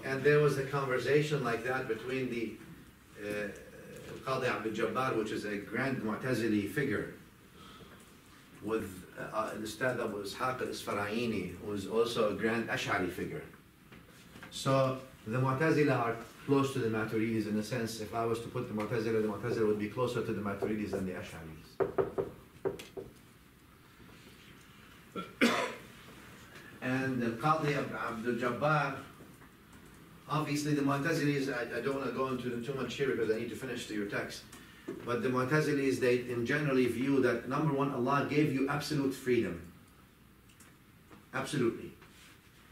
And there was a conversation like that between the Qadi Abdul Jabbar, which is a grand Mu'tazili figure, with the Ustad Abu Ishaq al-Isfaraini, who is also a grand Ashari figure. So the Mu'tazila are close to the Maturidis in a sense. If I was to put the Mu'tazila would be closer to the Maturidis than the Asharis. And the Qadi Abdul Jabbar, obviously the Mu'tazilis, I don't want to go into them too much here because I need to finish your text. But the Mu'tazilis, they in generally view that, number one, Allah gave you absolute freedom. Absolutely.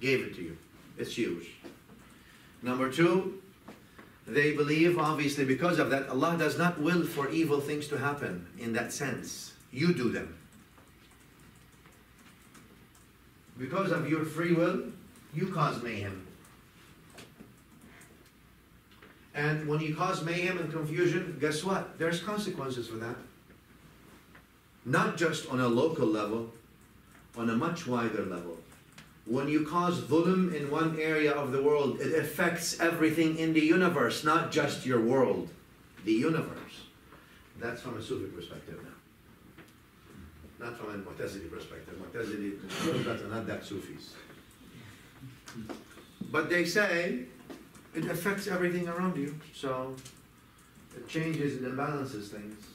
Gave it to you. It's yours. Number two, they believe, obviously, because of that, Allah does not will for evil things to happen in that sense. You do them. Because of your free will, you cause mayhem. And when you cause mayhem and confusion, guess what? There's consequences for that. Not just on a local level, on a much wider level. When you cause dhulm in one area of the world, it affects everything in the universe, not just your world, the universe. That's from a Sufi perspective now. Not from a Mu'tazili perspective. Mu'tazili are not that Sufis. But they say, it affects everything around you, so it changes and imbalances things.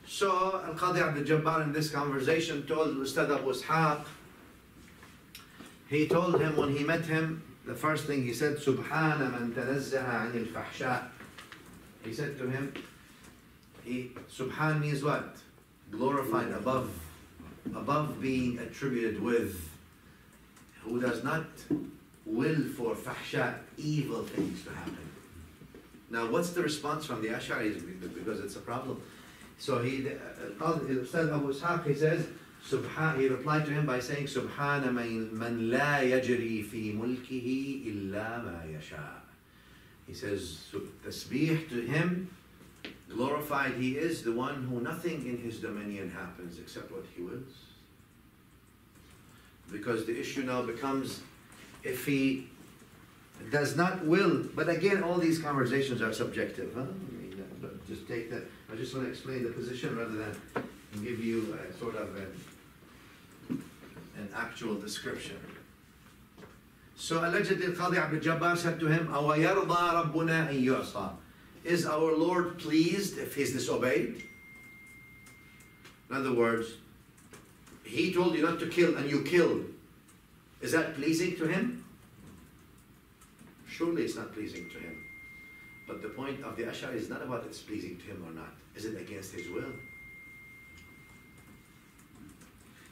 So Al-Qadi Abdul Jabbar in this conversation told Ustad Abu Ishaq, he told him when he met him, the first thing he said, Subhana man tanazzaha anil fahsha. He said to him, Subhan means what? Glorified, above being attributed with, who does not will for fahsha, evil things to happen. Now what's the response from the Asharis? Because it's a problem. So Ustad Abu Ishaq, he says, he replied to him by saying, Subhana man la yajri fi mulkihi illa ma yasha. He says, tasbih to him, glorified he is, the one who nothing in his dominion happens except what he wills. Because the issue now becomes, if he does not will, but again, all these conversations are subjective, huh? I mean, but just take that. I just want to explain the position rather than give you a sort of an actual description. So allegedly, Qadi Abdul Jabbar said to him, أَوَيَرْضَى رَبُّنَا أَن يُعْصَى. Is our Lord pleased if he's disobeyed? In other words, he told you not to kill and you killed. Is that pleasing to him? Surely it's not pleasing to him. But the point of the Ashari is not about it's pleasing to him or not. Is it against his will?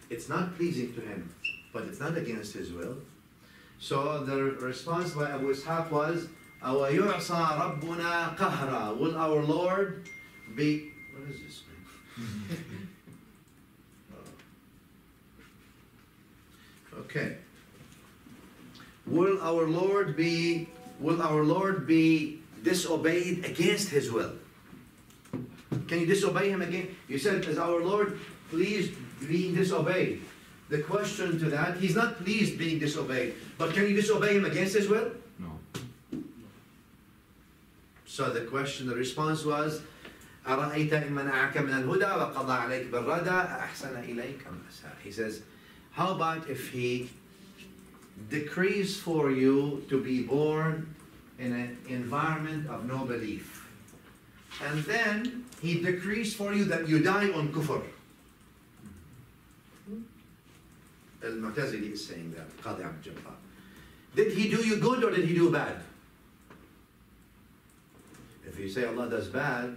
It's not pleasing to him, but it's not against his will. So the response by Abu Ishaq was, أَوَيُعْصَى رَبُّنَا قَهْرًا. Will our Lord be... What is this, man? Okay. Will our Lord be disobeyed against his will? Can you disobey him again? You said, is our Lord pleased being disobeyed? The question to that, he's not pleased being disobeyed, but can you disobey him against his will? No. So the question, the response was, أَرَأَيْتَ إِن مَنَعَكَ مِنَ الْهُدَى وَقَضَى عَلَيْكَ بِالرَّدَى أَحْسَنَ إِلَيْكَ أَمْ أَسَاءَ. He says, how about if he decrees for you to be born in an environment of no belief, and then he decrees for you that you die on kufr? Al-Mutazili is saying that, Qadi Abdul Jabbar. Did he do you good or did he do bad? If you say Allah does bad,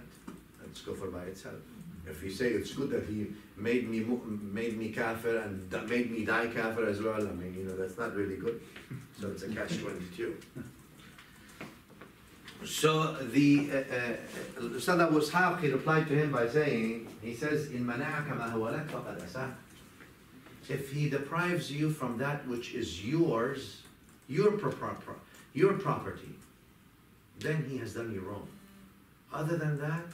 that's kufr by itself. If you say it's good that he made me kafir and made me die kafir as well, I mean, you know, that's not really good. So it's a catch-22. So the Ustad Abu Ishaq, he replied to him by saying, he says, إِن مَنَعَكَ مَا هُوَ لَكَ فَقَدْ أَسَاءَ. If he deprives you from that which is yours, your property, then he has done you wrong. Other than that,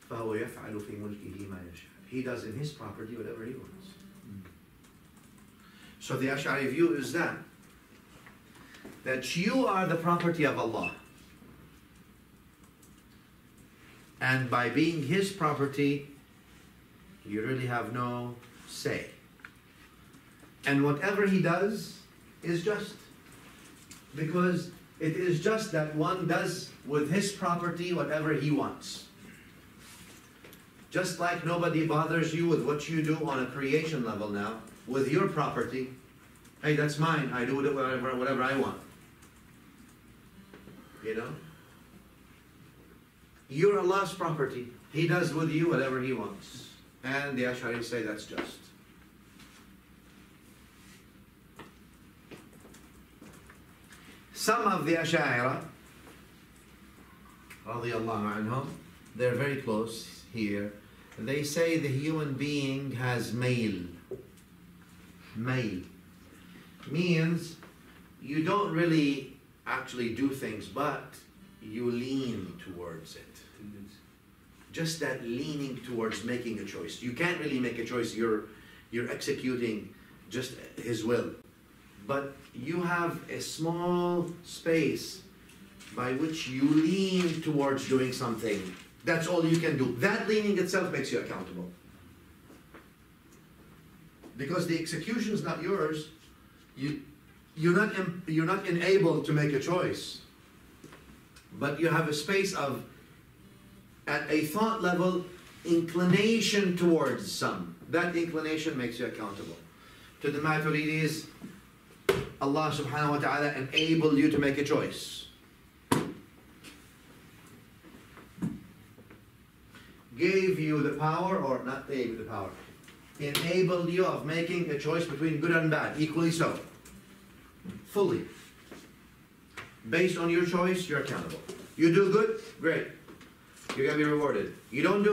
فَهُوَ يَفْعَلُ فِي مُلْكِهِ مَا يَشَاءُ. He does in his property whatever he wants. So the Ash'ari view is that you are the property of Allah. And by being His property, you really have no say. And whatever He does is just. Because it is just that one does with His property whatever He wants. Just like nobody bothers you with what you do on a creation level now, with your property. Hey, that's mine. I do whatever I want. You know? You're Allah's property. He does with you whatever He wants. And the Ash'ari say that's just. Some of the Ash'ari, radiyallahu anhum, they're very close here. They say the human being has mail. Mail means you don't really actually do things, but you lean towards it. Just that leaning towards making a choice. You can't really make a choice. You're executing just His will. But you have a small space by which you lean towards doing something. That's all you can do. That leaning itself makes you accountable. Because the execution is not yours. You're not enabled to make a choice. But you have a space of, at a thought level, inclination towards some. That inclination makes you accountable. To the Maturidis, Allah subhanahu wa ta'ala enabled you to make a choice. Gave you the power, or not gave you the power, enabled you of making a choice between good and bad, equally so. Fully. Based on your choice, you're accountable. You do good, great. You're going to be rewarded. You don't do